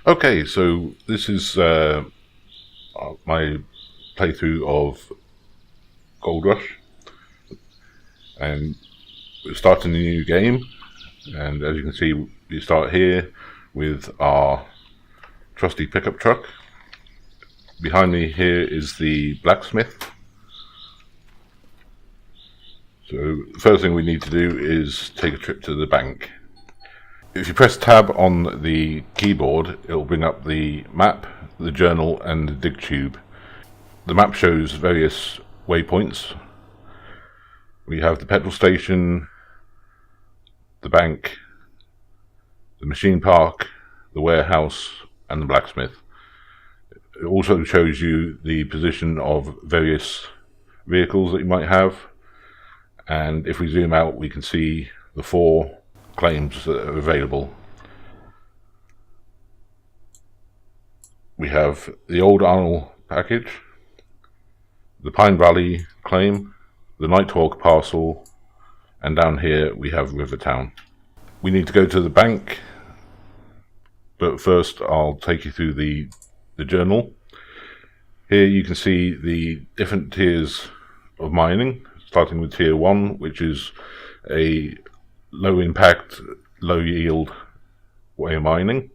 Okay, so this is my playthrough of Gold Rush, and we're starting a new game. And as you can see, we start here with our trusty pickup truck. Behind me here is the blacksmith. So the first thing we need to do is take a trip to the bank. If you press tab on the keyboard, it will bring up the map, the journal and the dig tube. The map shows various waypoints. We have the petrol station, the bank, the machine park, the warehouse and the blacksmith. It also shows you the position of various vehicles that you might have, and if we zoom out we can see the 4 claims that are available. We have the Old Arnold package, the Pine Valley claim, the Nighthawk parcel, and down here we have Rivertown. We need to go to the bank, but first I'll take you through the journal. Here you can see the different tiers of mining, starting with tier 1, which is a low impact, low yield way of mining.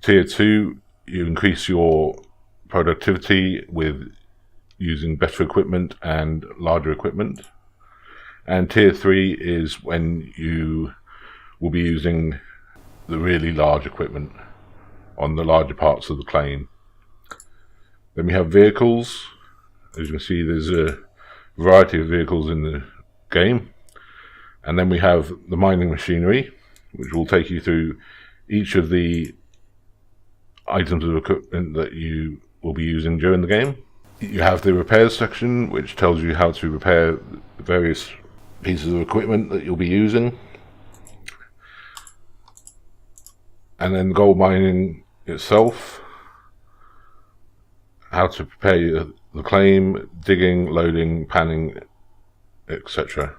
Tier 2, you increase your productivity with using better equipment and larger equipment. And tier 3 is when you will be using the really large equipment on the larger parts of the claim. Then we have vehicles. As you can see, there's a variety of vehicles in the game. And then we have the mining machinery, which will take you through each of the items of equipment that you will be using during the game. You have the repairs section, which tells you how to repair the various pieces of equipment that you'll be using. And then gold mining itself, how to prepare the claim, digging, loading, panning, etc.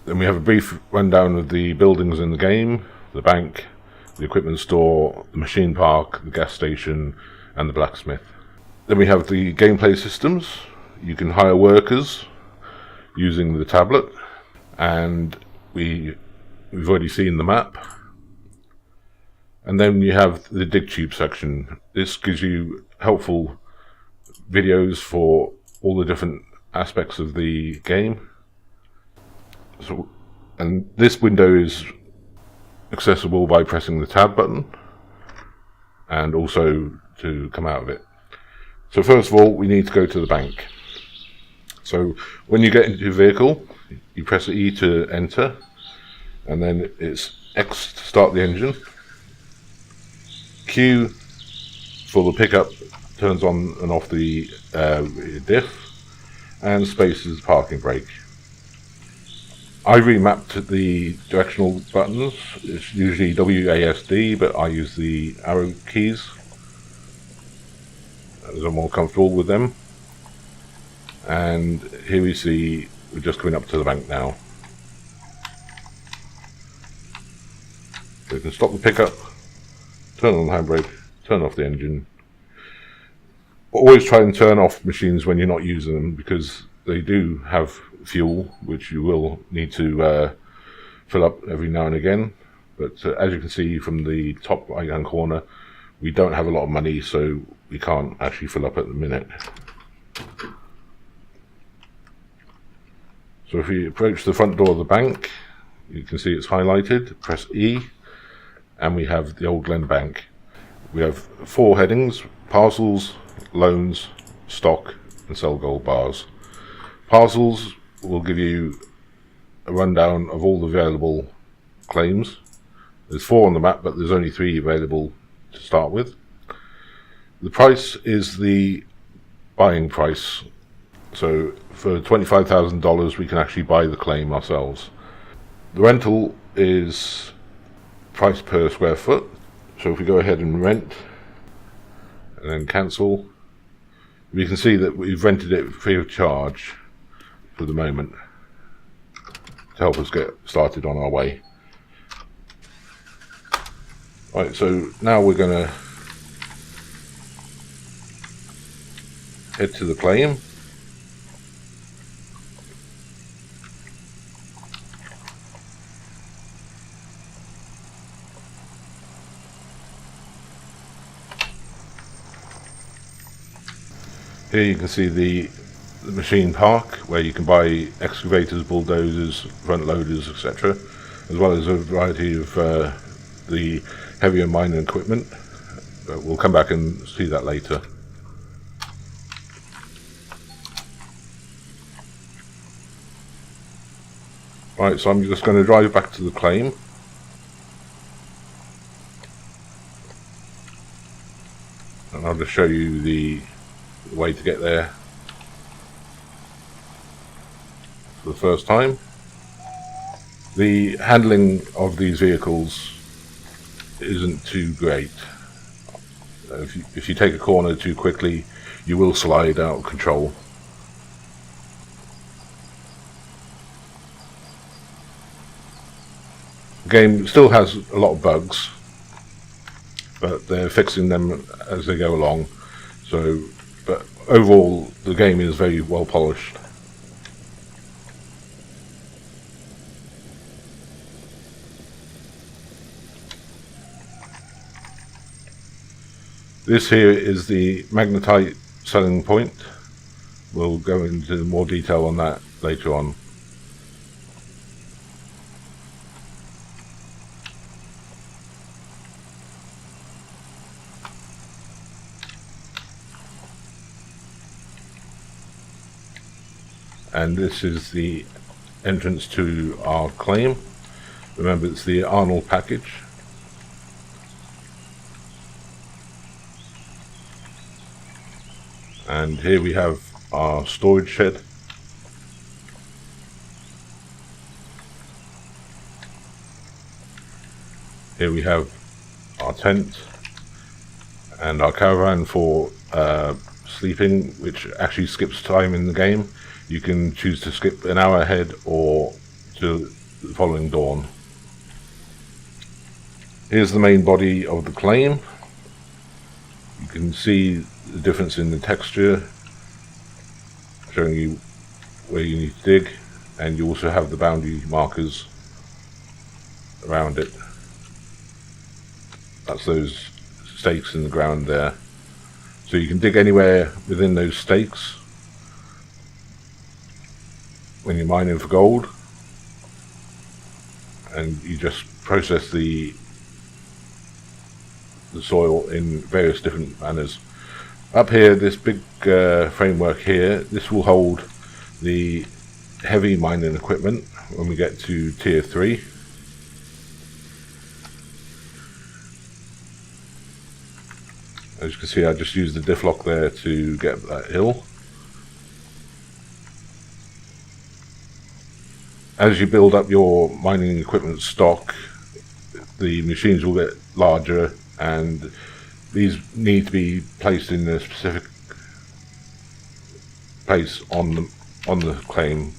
Then we have a brief rundown of the buildings in the game: the bank, the equipment store, the machine park, the gas station, and the blacksmith. Then we have the gameplay systems. You can hire workers using the tablet, and we've already seen the map. And then you have the dig tube section. This gives you helpful videos for all the different aspects of the game. And this window is accessible by pressing the tab button, and also to come out of it. So first of all, we need to go to the bank. So when you get into your vehicle, you press E to enter, and then it's X to start the engine. Q for the pickup turns on and off the diff, and space is parking brake. I remapped the directional buttons. It's usually WASD, but I use the arrow keys as I'm more comfortable with them. And here we see we're just coming up to the bank now. So you can stop the pickup, turn on the handbrake, turn off the engine. Always try and turn off machines when you're not using them, because they do have fuel, which you will need to fill up every now and again. But as you can see from the top right hand corner, we don't have a lot of money, so we can't actually fill up at the minute. So if we approach the front door of the bank, you can see it's highlighted. Press E, and we have the Old Glen Bank. We have 4 headings: parcels, loans, stock, and sell gold bars. Parcels will give you a rundown of all the available claims. There's 4 on the map, but there's only 3 available to start with. The price is the buying price. So for $25,000 we can actually buy the claim ourselves. The rental is price per square foot. So if we go ahead and rent and then cancel, we can see that we've rented it free of charge for the moment to help us get started on our way. Right, so now we're going to head to the claim. Here you can see the machine park, where you can buy excavators, bulldozers, front loaders, etc., as well as a variety of the heavier mining equipment. But we'll come back and see that later. Right, so I'm just going to drive back to the claim. And I'll just show you the way to get there for the first time. The handling of these vehicles isn't too great. If you take a corner too quickly, you will slide out of control. The game still has a lot of bugs, but they're fixing them as they go along. But overall, the game is very well polished. This here is the magnetite selling point. We'll go into more detail on that later on. And this is the entrance to our claim. Remember, it's the Arnold package. And here we have our storage shed. Here we have our tent and our caravan for sleeping, which actually skips time in the game. You can choose to skip an hour ahead or to the following dawn. Here's the main body of the claim. You can see the difference in the texture, showing you where you need to dig, and you also have the boundary markers around it. That's those stakes in the ground there. So you can dig anywhere within those stakes when you're mining for gold, and you just process the soil in various different manners. Up here, this big framework here, this will hold the heavy mining equipment when we get to tier 3. As you can see, I just used the diff lock there to get up that hill. As you build up your mining equipment stock, the machines will get larger, and these need to be placed in a specific place on the claim,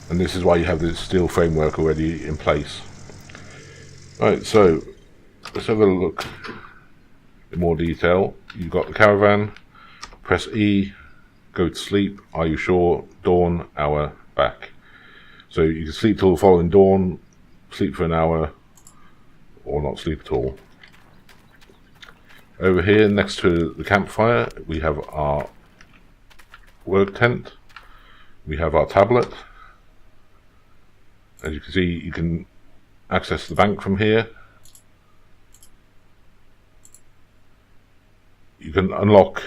and this is why you have this steel framework already in place. Right, so let's have a look in more detail. You've got the caravan. Press E, go to sleep. Are you sure? Dawn, hour, back. So you can sleep till the following dawn, sleep for an hour, or not sleep at all. Over here, next to the campfire, we have our work tent. We have our tablet. As you can see, you can access the bank from here. You can unlock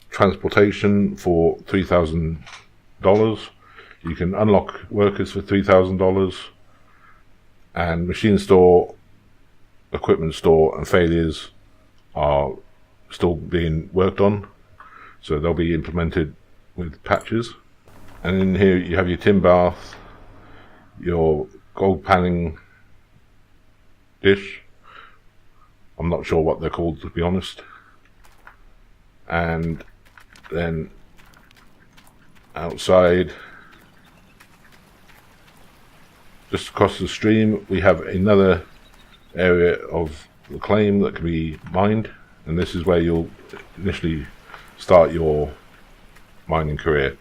transportation for $3,000. You can unlock workers for $3,000, and machine store, equipment store, and failures are still being worked on, so they'll be implemented with patches. And in here you have your tin bath, your gold panning dish. I'm not sure what they're called, to be honest. And then outside, just across the stream, we have another area of the claim that can be mined, and this is where you'll initially start your mining career.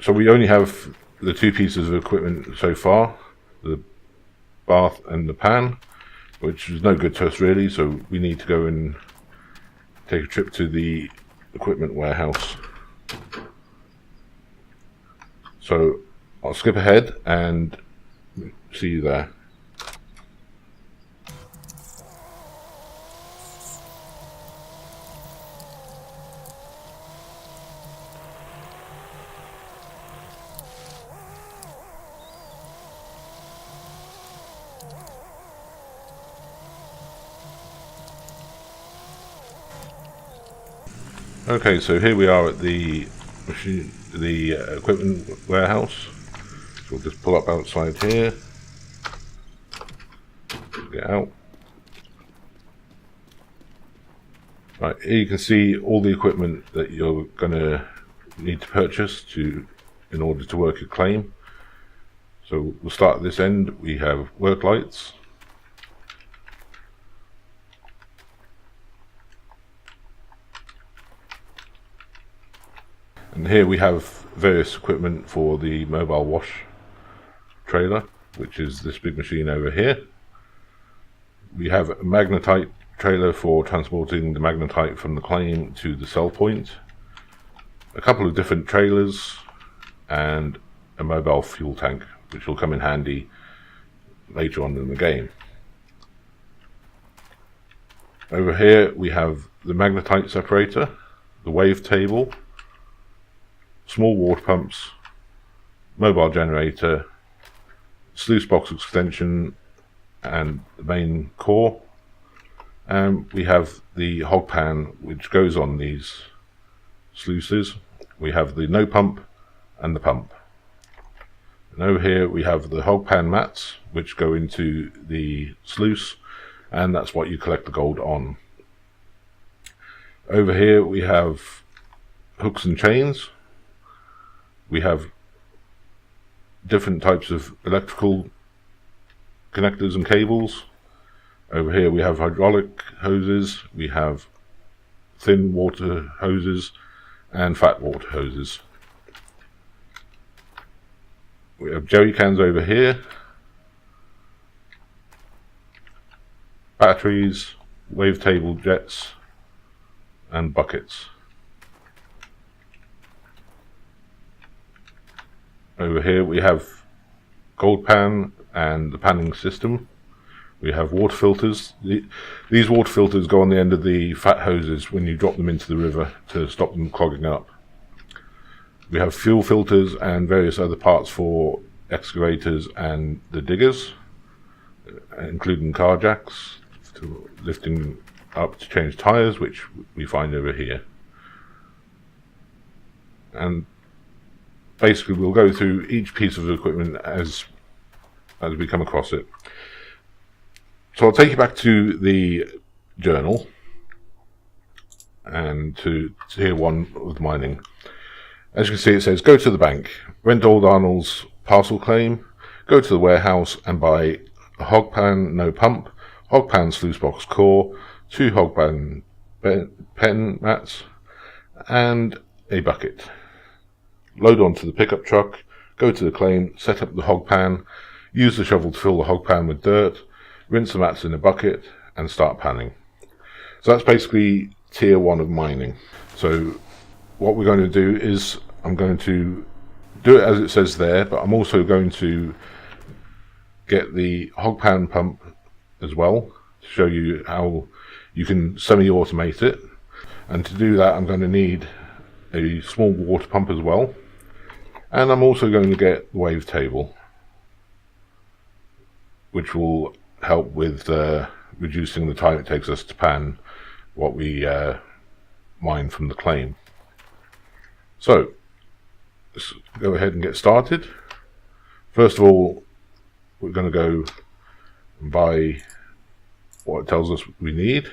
So we only have the two pieces of equipment so far, the bath and the pan, which is no good to us really, so we need to go and take a trip to the equipment warehouse. So I'll skip ahead and see you there. Okay, so here we are at the equipment warehouse. So we'll just pull up outside here. Get out. Right, here you can see all the equipment that you're going to need to purchase in order to work your claim. So we'll start at this end. We have work lights. And here we have various equipment for the mobile wash trailer, which is this big machine over here. We have a magnetite trailer for transporting the magnetite from the claim to the sell point, a couple of different trailers, and a mobile fuel tank, which will come in handy later on in the game. Over here we have the magnetite separator, the wave table, small water pumps, mobile generator, sluice box extension, and the main core. And we have the hog pan which goes on these sluices. We have the no pump and the pump. And over here we have the hog pan mats which go into the sluice, and that's what you collect the gold on. Over here we have hooks and chains. We have different types of electrical connectors and cables. Over here we have hydraulic hoses, we have thin water hoses and fat water hoses. We have jerry cans over here, batteries, wavetable jets, and buckets. Over here we have gold pan and the panning system. We have water filters. These water filters go on the end of the fat hoses when you drop them into the river to stop them clogging up. We have fuel filters and various other parts for excavators and the diggers, including car jacks to lifting up to change tires, which we find over here. And basically we'll go through each piece of equipment as we come across it. So I'll take you back to the journal and to tier 1 of the mining. As you can see, it says go to the bank, rent Old Arnold's parcel claim, go to the warehouse and buy a hog pan no pump, hog pan sluice box core, 2 hog pan pen mats, and a bucket. Load onto the pickup truck, go to the claim, set up the hog pan, use the shovel to fill the hog pan with dirt, rinse the mats in a bucket, and start panning. So that's basically tier 1 of mining. So what we're going to do is I'm going to do it as it says there, but I'm also going to get the hog pan pump as well to show you how you can semi-automate it. And to do that I'm going to need a small water pump as well, and I'm also going to get the wave table, which will help with reducing the time it takes us to pan what we mine from the claim. So let's go ahead and get started. First of all, we're going to go and buy what it tells us we need.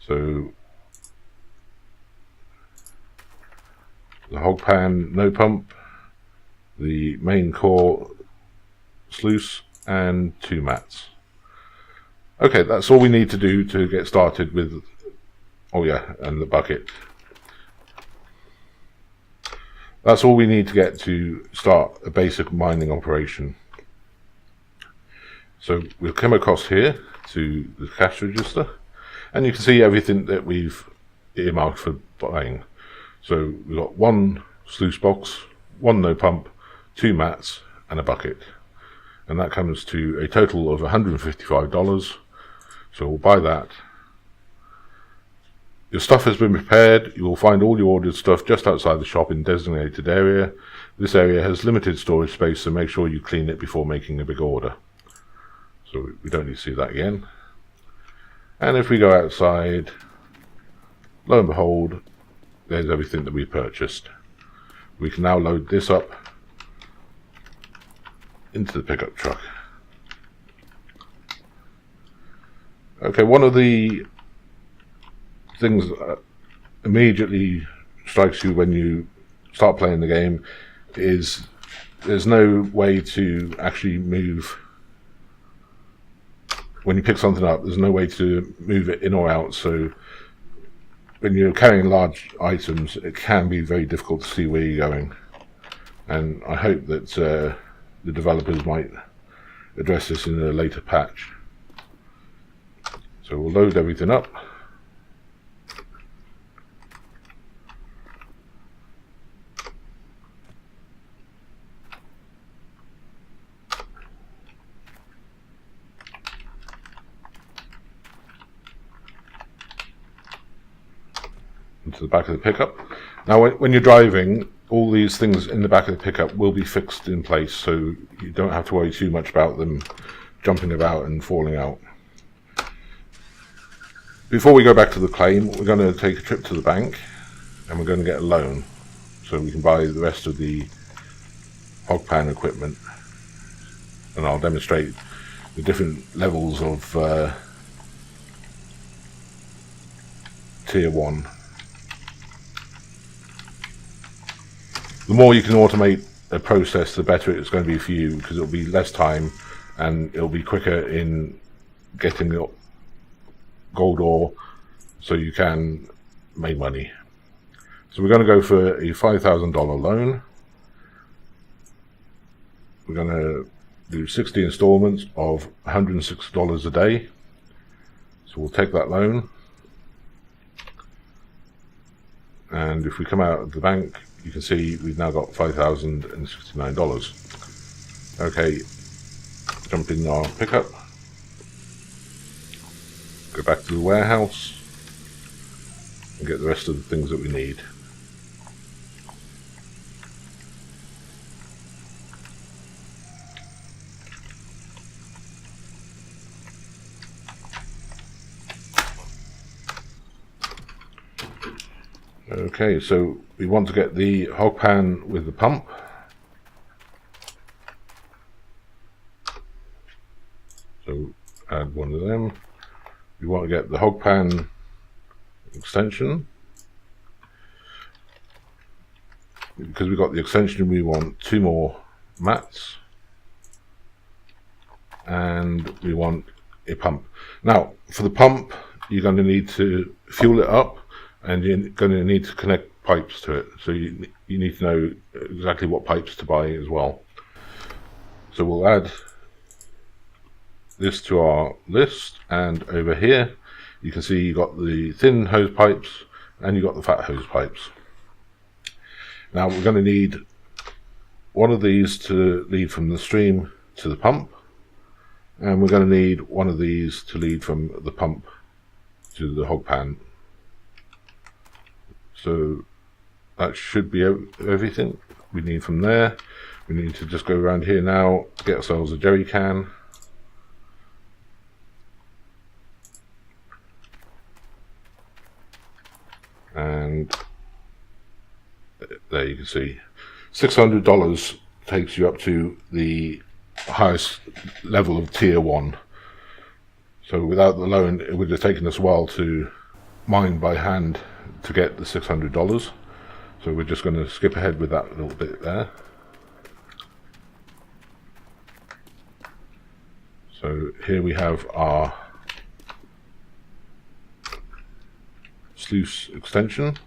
So the hog pan no pump the main core sluice, and 2 mats. Okay, that's all we need to do to get started with, oh yeah, and the bucket. That's all we need to get to start a basic mining operation. So we'll come across here to the cash register, and you can see everything that we've earmarked for buying. So we've got 1 sluice box, 1 no pump, 2 mats, and a bucket. And that comes to a total of $155. So we'll buy that. Your stuff has been prepared. You will find all your ordered stuff just outside the shop in designated area. This area has limited storage space, so make sure you clean it before making a big order. So we don't need to see that again. And if we go outside, lo and behold, there's everything that we purchased. We can now load this up into the pickup truck. Okay, one of the things that immediately strikes you when you start playing the game is there's no way to actually move. When you pick something up, there's no way to move it in or out, so when you're carrying large items, it can be very difficult to see where you're going. And I hope that the developers might address this in a later patch. So we'll load everything up. Into the back of the pickup. Now when you're driving, all these things in the back of the pickup will be fixed in place, so you don't have to worry too much about them jumping about and falling out. Before we go back to the claim, we're going to take a trip to the bank and we're going to get a loan so we can buy the rest of the hog pan equipment, and I'll demonstrate the different levels of tier 1. The more you can automate a process, the better it's going to be for you, because it'll be less time and it'll be quicker in getting your gold ore so you can make money. So we're going to go for a $5,000 loan. We're going to do 60 installments of $106 a day. So we'll take that loan. And if we come out of the bank, you can see we've now got $5,069. Okay, jump in our pickup, go back to the warehouse and get the rest of the things that we need. Okay, so we want to get the hog pan with the pump. So add one of them. We want to get the hog pan extension. Because we've got the extension, we want 2 more mats. And we want a pump. Now, for the pump, you're going to need to fuel it up, and you're going to need to connect pipes to it. So you need to know exactly what pipes to buy as well. So we'll add this to our list, and over here you can see you got the thin hose pipes and you got the fat hose pipes. Now we're going to need one of these to lead from the stream to the pump, and we're going to need one of these to lead from the pump to the hog pan. So that should be everything we need from there. We need to just go around here now, get ourselves a jerry can. And there you can see $600 takes you up to the highest level of tier 1. So without the loan, it would have taken us a while to mine by hand to get the $600. So we're just going to skip ahead with that little bit there. So here we have our sluice extension.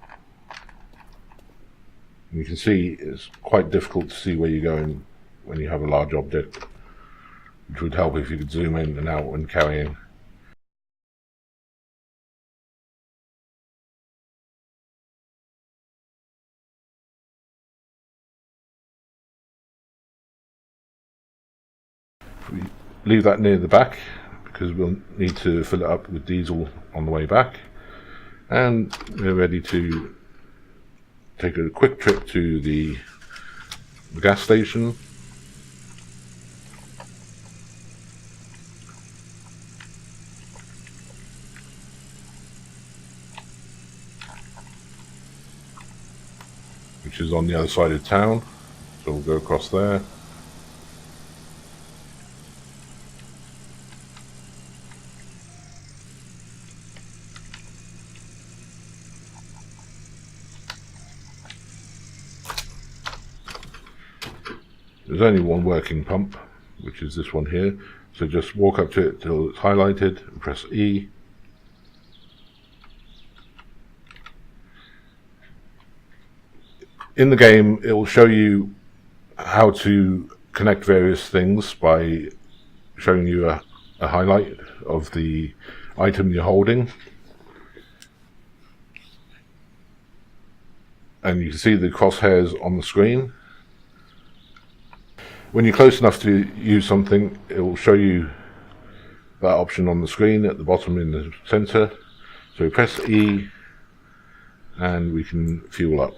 And you can see it's quite difficult to see where you're going when you have a large object, which would help if you could zoom in and out when carrying. We leave that near the back because we'll need to fill it up with diesel on the way back, and we're ready to take a quick trip to the gas station. Which is on the other side of town, so we'll go across there. There's only one working pump, which is this one here, so just walk up to it till it's highlighted and press E. In the game, it will show you how to connect various things by showing you a highlight of the item you're holding. And you can see the crosshairs on the screen. When you're close enough to use something, it will show you that option on the screen at the bottom in the center. So press E and we can fuel up.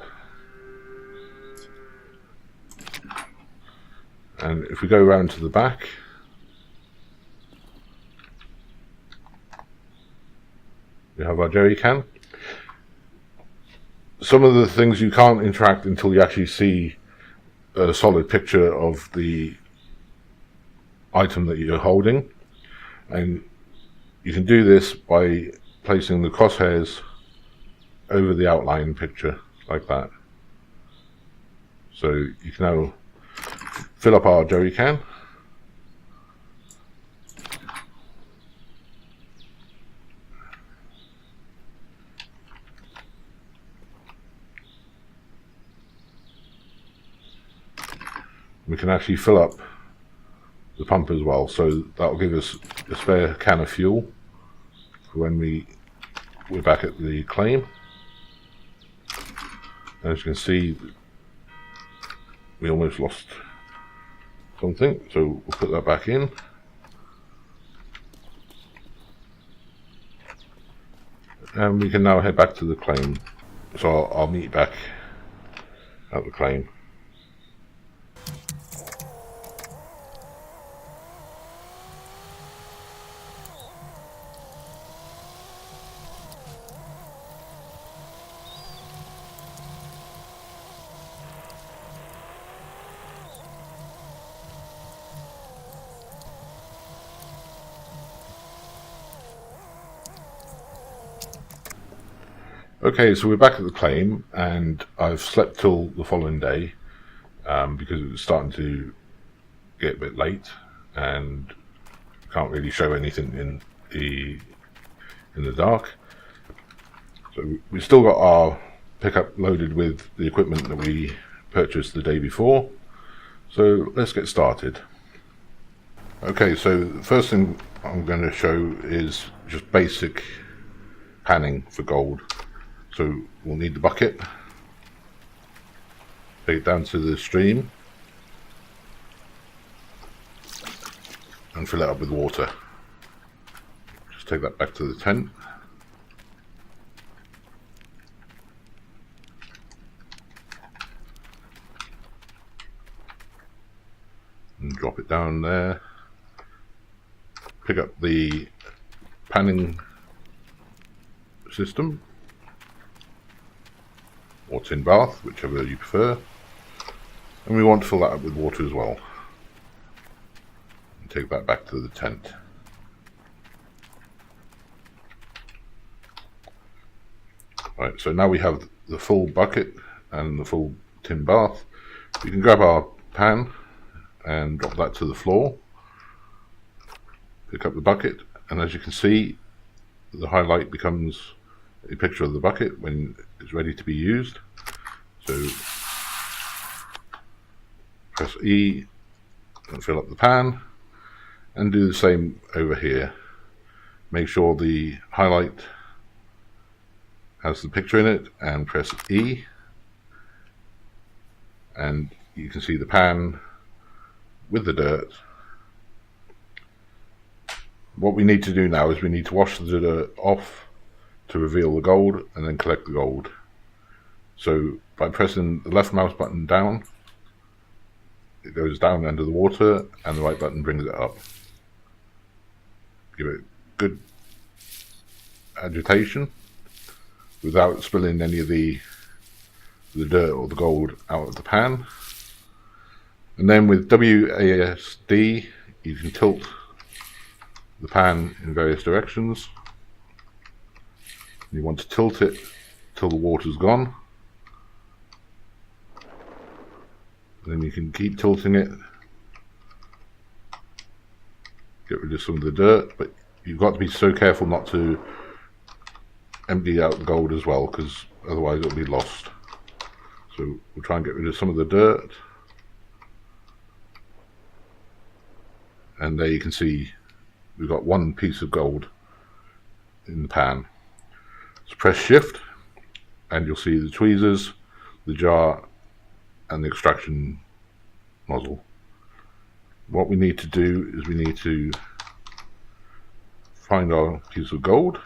And if we go around to the back, we have our jerry can. Some of the things you can't interact until you actually see a solid picture of the item that you're holding, and you can do this by placing the crosshairs over the outline picture like that. So you can now fill up our jerry can. We can actually fill up the pump as well, so that will give us a spare can of fuel for when we're back at the claim. As you can see, we almost lost something, so we'll put that back in. And we can now head back to the claim. So I'll meet back at the claim. Okay, so we're back at the claim, and I've slept till the following day because it was starting to get a bit late and can't really show anything in the dark. So we've still got our pickup loaded with the equipment that we purchased the day before. So let's get started. Okay, so the first thing I'm going to show is just basic panning for gold. So we'll need the bucket, take it down to the stream and fill it up with water. Just take that back to the tent. And drop it down there. Pick up the panning system or tin bath, whichever you prefer, and we want to fill that up with water as well, and take that back to the tent. Right, so now we have the full bucket and the full tin bath. We can grab our pan and drop that to the floor, pick up the bucket, and as you can see, the highlight becomes a picture of the bucket when it's ready to be used. So press E and fill up the pan, and do the same over here. Make sure the highlight has the picture in it, and press E, and you can see the pan with the dirt. What we need to do now is we need to wash the dirt off to reveal the gold, and then collect the gold. So by pressing the left mouse button down, it goes down under the water, and the right button brings it up. Give it good agitation without spilling any of the dirt or the gold out of the pan. And then with WASD, you can tilt the pan in various directions. You want to tilt it till the water's gone. Then you can keep tilting it, get rid of some of the dirt, but you've got to be so careful not to empty out the gold as well, because otherwise it'll be lost. So we'll try and get rid of some of the dirt, and there you can see we've got one piece of gold in the pan. So press shift and you'll see the tweezers, the jar, and the extraction nozzle. What we need to do is we need to find our piece of gold.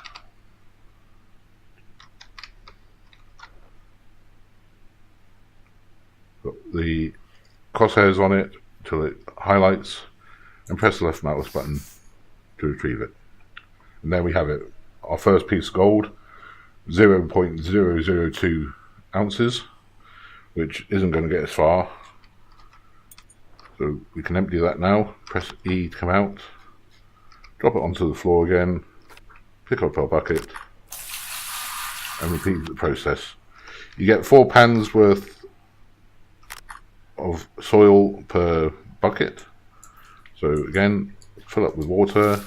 Put the crosshairs on it till it highlights, and press the left mouse button to retrieve it. And there we have it, our first piece of gold, 0.002 ounces, which isn't going to get us far. So we can empty that now, press E to come out, drop it onto the floor again, pick up our bucket, and repeat the process. You get 4 pans worth of soil per bucket. So again, fill up with water,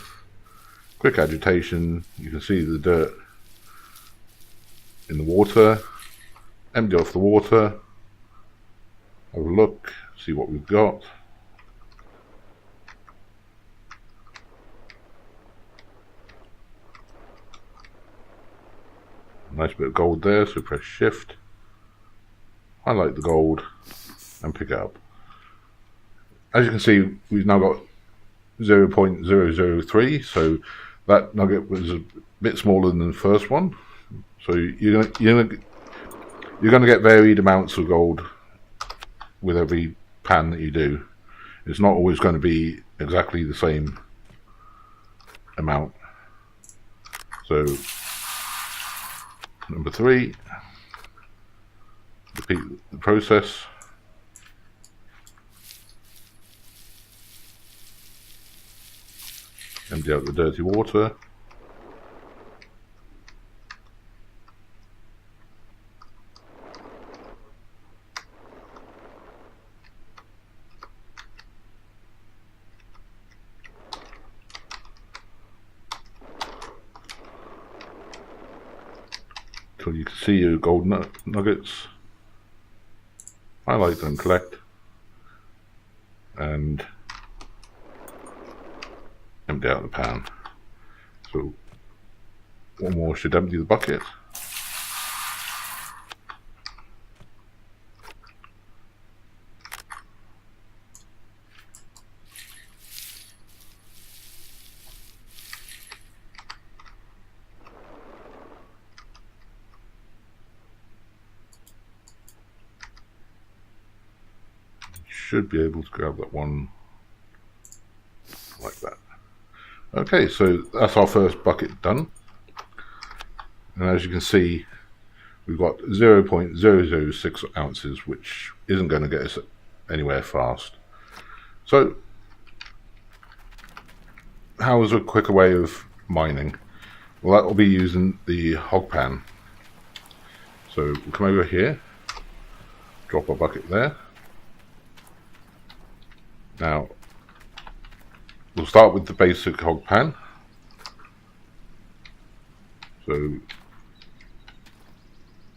quick agitation, you can see the dirt in the water, empty off the water, have a look, see what we've got. Nice bit of gold there, so press shift, highlight the gold, and pick it up. As you can see, we've now got 0.003, so that nugget was a bit smaller than the first one. So you're gonna get varied amounts of gold with every pan that you do. It's not always going to be exactly the same amount. So number 3, repeat the process. Empty out the dirty water. Till you can see your gold nuggets. Highlight and collect, and empty out the pan. So one more should empty the bucket. Should be able to grab that one like that. Okay, so that's our first bucket done, and as you can see, we've got 0.006 ounces, which isn't going to get us anywhere fast. So how is a quicker way of mining? Well, that will be using the hog pan. So we'll come over here, drop our bucket there. Now We'll start with the basic hog pan. So,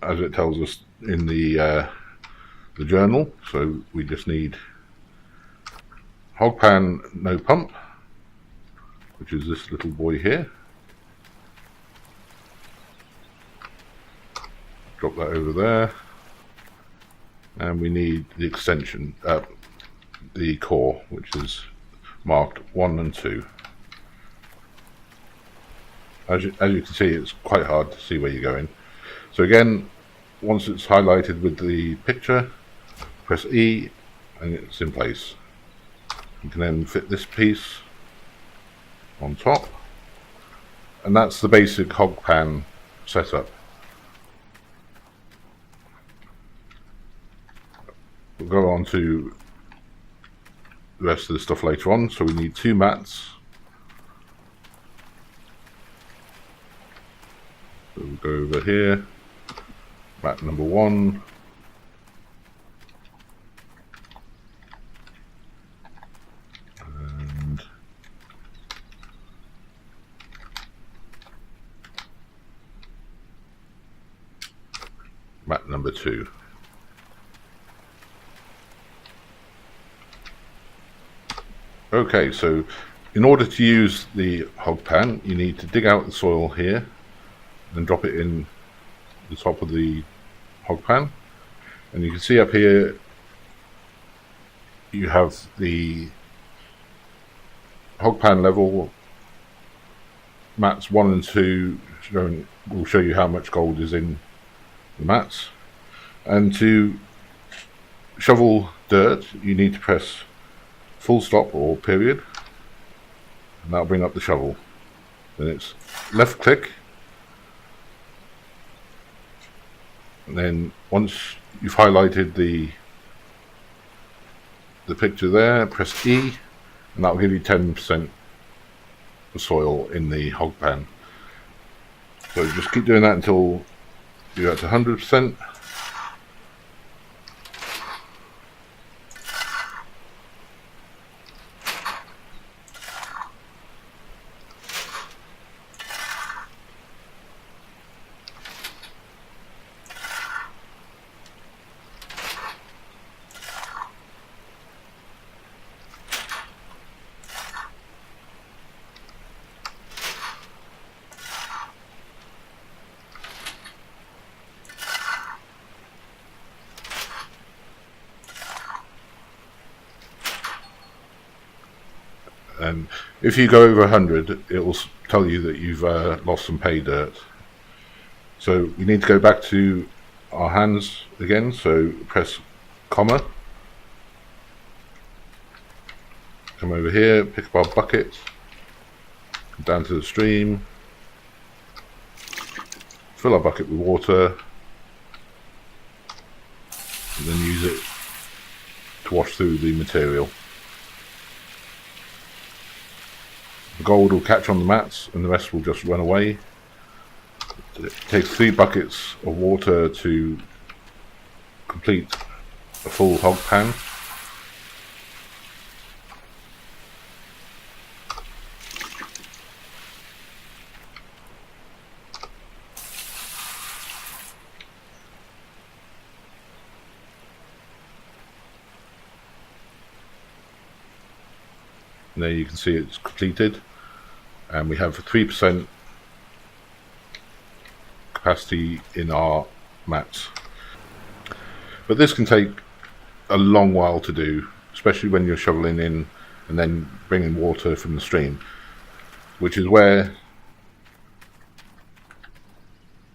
as it tells us in the journal, so we just need hog pan, no pump, which is this little boy here. Drop that over there, and we need the extension, the core, which is marked 1 and 2. As you can see, it's quite hard to see where you're going. So again, once it's highlighted with the picture, press E and it's in place. You can then fit this piece on top, and that's the basic hog pan setup. We'll go on to the rest of the stuff later on. So we need 2 mats. So we'll go over here, mat number 1, and mat number 2. Okay, so in order to use the hog pan, you need to dig out the soil here and drop it in the top of the hog pan. And you can see up here you have the hog pan level, mats 1 and 2 will show you how much gold is in the mats. And to shovel dirt, you need to press full stop or period, and that'll bring up the shovel. Then it's left click, and then once you've highlighted the picture there, press E, and that'll give you 10% of soil in the hog pan. So just keep doing that until you're at 100%. And if you go over 100, it will tell you that you've lost some pay dirt. So we need to go back to our hands again, so press comma, come over here, pick up our bucket, come down to the stream, fill our bucket with water, and then use it to wash through the material. The gold will catch on the mats and the rest will just run away. It takes 3 buckets of water to complete a full hog pan. And there you can see it's completed, and we have 3% capacity in our mats. But this can take a long while to do, especially when you're shoveling in and then bringing water from the stream, which is where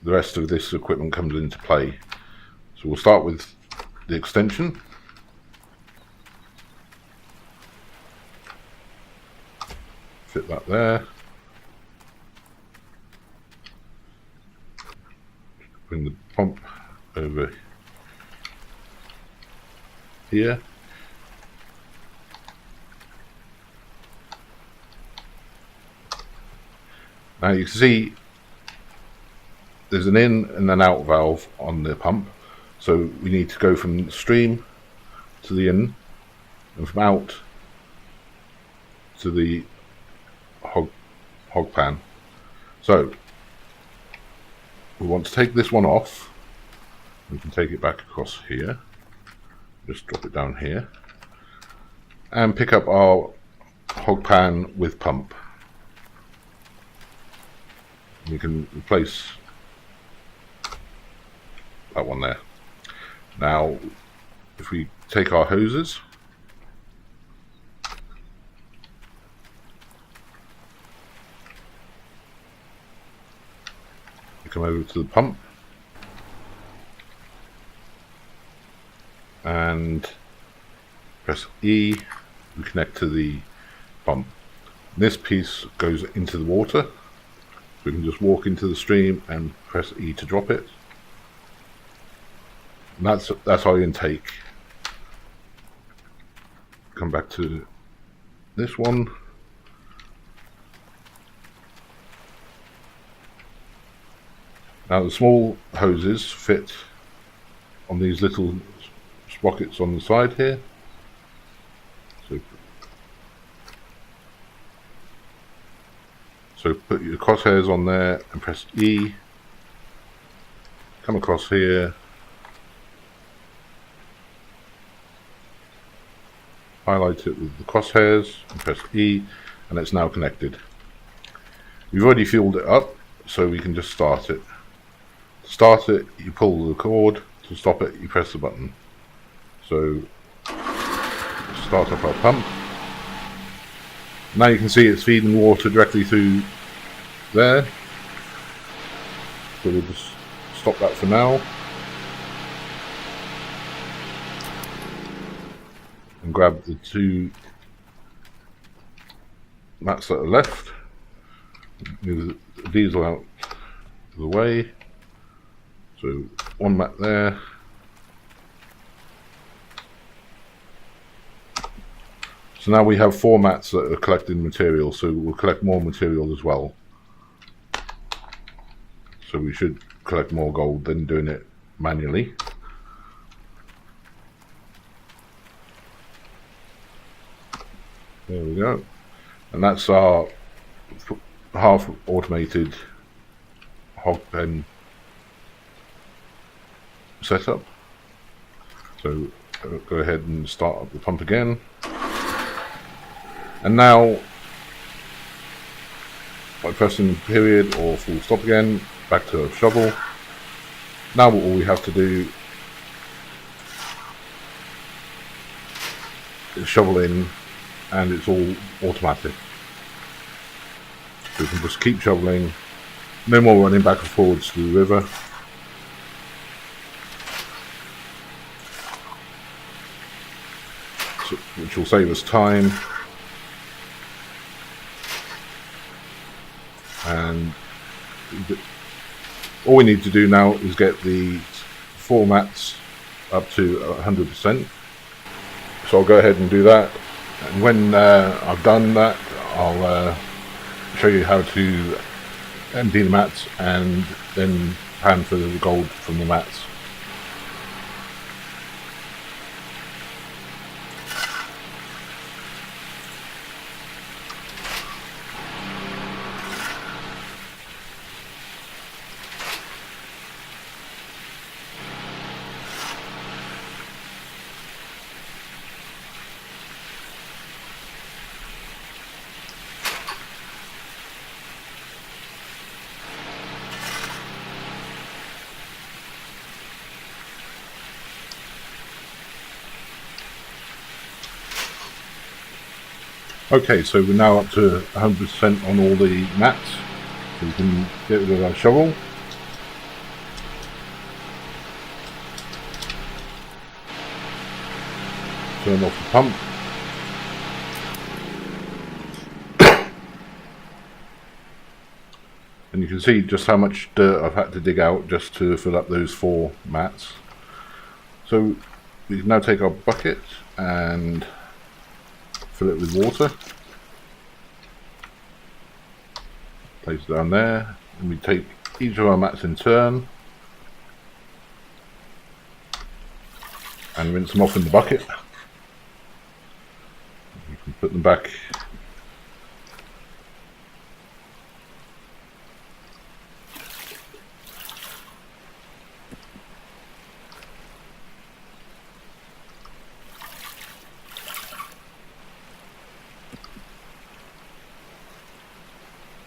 the rest of this equipment comes into play. So we'll start with the extension. Fit that there. Bring the pump over here. Now you can see there's an in and an out valve on the pump, so we need to go from the stream to the in and from out to the hog pan. So we want to take this one off. We can take it back across here. Just drop it down here. And pick up our hog pan with pump. We can replace that one there. Now, if we take our hoses, we come over to the pump and press E, we connect to the pump. This piece goes into the water. We can just walk into the stream and press E to drop it. And that's our intake. Come back to this one. Now the small hoses fit on these little sprockets on the side here. So put your crosshairs on there and press E. Come across here. Highlight it with the crosshairs and press E, and it's now connected. We've already fueled it up, so we can just start it. To start it, you pull the cord. To stop it, you press the button. So start up our pump. Now you can see it's feeding water directly through there. So we'll just stop that for now. And grab the two mats that are left. Move the diesel out of the way. So one mat there. So now we have 4 mats that are collecting material, so we'll collect more material as well. So we should collect more gold than doing it manually. There we go. And that's our half automated hog pen setup. So go ahead and start up the pump again. And now, by pressing period or full stop again, back to a shovel. Now all we have to do is shovel in, and it's all automatic. So we can just keep shoveling, no more running back and forwards to the river. So, which will save us time. And all we need to do now is get the 4 mats up to 100%. So I'll go ahead and do that. And when I've done that, I'll show you how to empty the mats and then pan for the gold from the mats. Okay, so we're now up to 100% on all the mats. So we can get rid of our shovel. Turn off the pump. And you can see just how much dirt I've had to dig out just to fill up those 4 mats. So we can now take our bucket and fill it with water. Place it down there, and we take each of our mats in turn and rinse them off in the bucket. You can put them back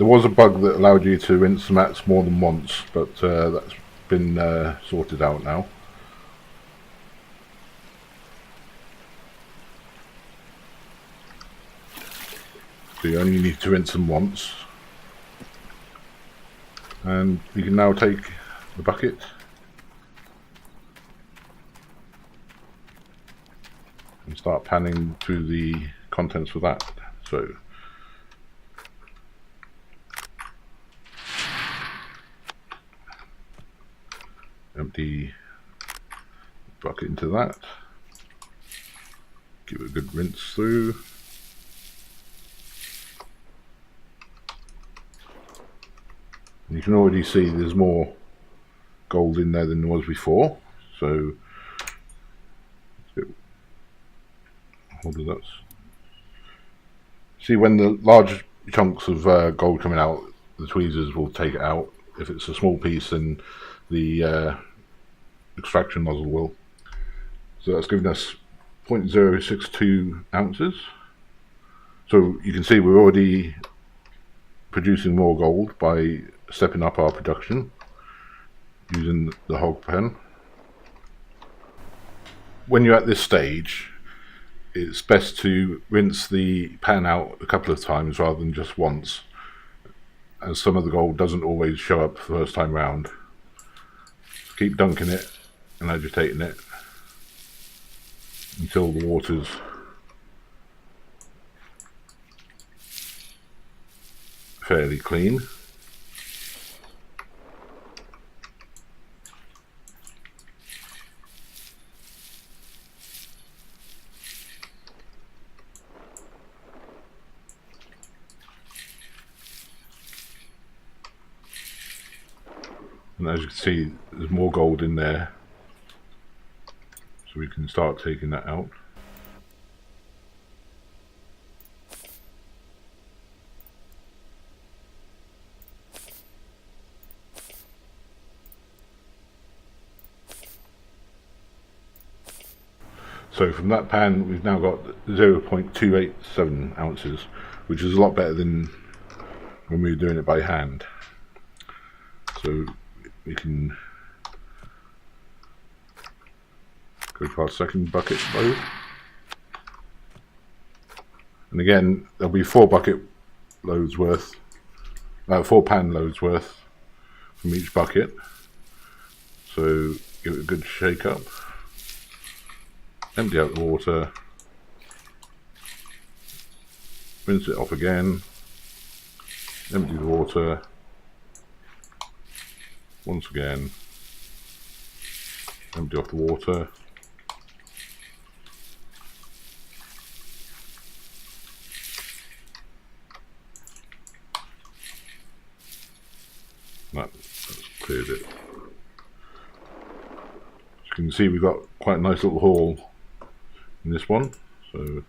There was a bug that allowed you to rinse the mats more than once, but that's been sorted out now. So you only need to rinse them once. And you can now take the bucket and start panning through the contents with that. So empty bucket into that, give it a good rinse through. And you can already see there's more gold in there than there was before, so what does that see? When the large chunks of gold coming out, the tweezers will take it out. If it's a small piece, then the extraction nozzle will. So that's given us 0.062 ounces. So you can see we're already producing more gold by stepping up our production using the hog pen. When you're at this stage, it's best to rinse the pan out a couple of times rather than just once, as some of the gold doesn't always show up the first time round. So keep dunking it and agitating it until the water's fairly clean. And as you can see, there's more gold in there, so we can start taking that out. So from that pan we've now got 0.287 ounces, which is a lot better than when we were doing it by hand. So we can go to our second bucket load, and again there'll be 4 bucket loads worth, 4 pan loads worth from each bucket. So give it a good shake up, empty out the water, rinse it off again, empty the water once again, empty off the water, that's cleared it. As you can see, we've got quite a nice little haul in this one. So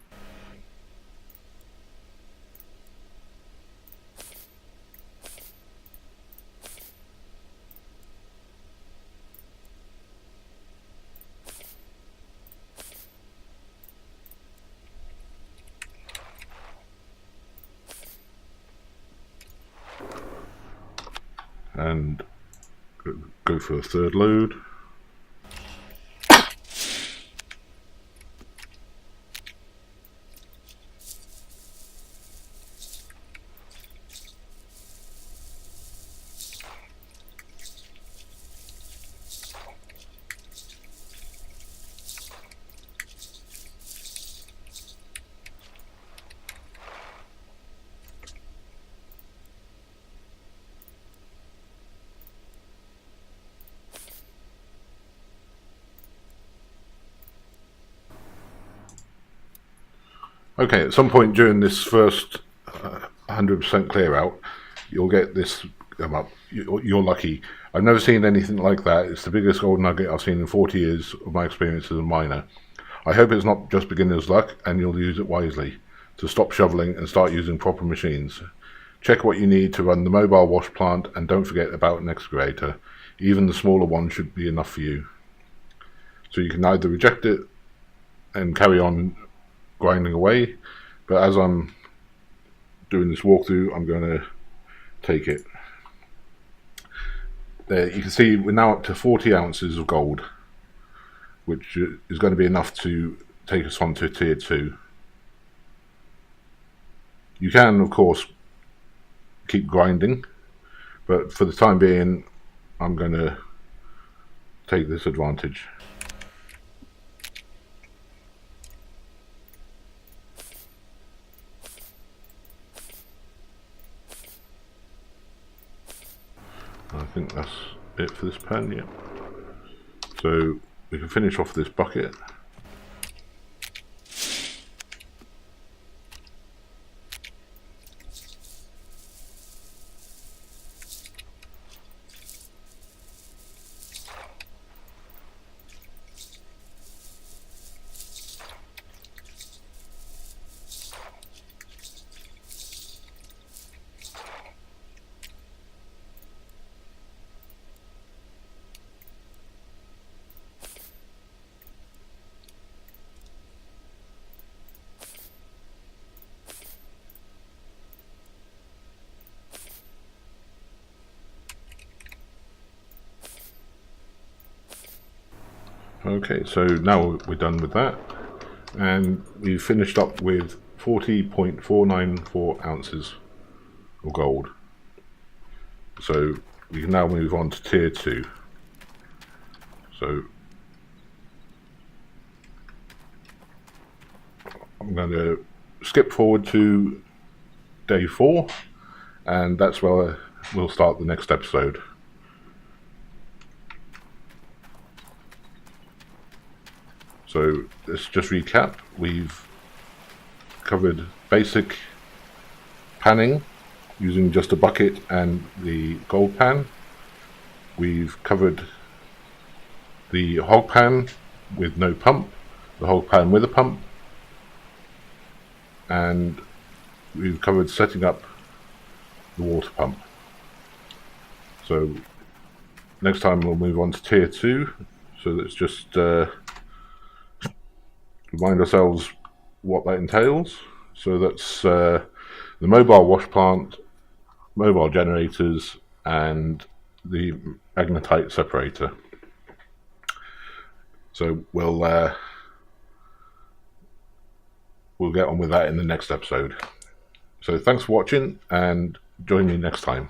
and go for a third load. Okay, at some point during this first 100% clear out, you'll get this come up. You're lucky. I've never seen anything like that. It's the biggest gold nugget I've seen in 40 years of my experience as a miner. I hope it's not just beginner's luck and you'll use it wisely to stop shoveling and start using proper machines. Check what you need to run the mobile wash plant, and don't forget about an excavator. Even the smaller one should be enough for you. So you can either reject it and carry on grinding away, but as I'm doing this walkthrough, I'm going to take it. There you can see we're now up to 40 ounces of gold, which is going to be enough to take us on to tier 2. You can, of course, keep grinding, but for the time being, I'm going to take this advantage. I think that's it for this pen, yeah. So we can finish off this bucket. Okay, so now we're done with that, and we've finished up with 40.494 ounces of gold. So we can now move on to tier 2. So I'm going to skip forward to day 4, and that's where we'll start the next episode. So let's just recap. We've covered basic panning using just a bucket and the gold pan. We've covered the hog pan with no pump, the hog pan with a pump, and we've covered setting up the water pump. So next time we'll move on to tier 2. So let's just remind ourselves what that entails. So that's the mobile wash plant, mobile generators, and the magnetite separator. So we'll get on with that in the next episode. So thanks for watching, and join me next time.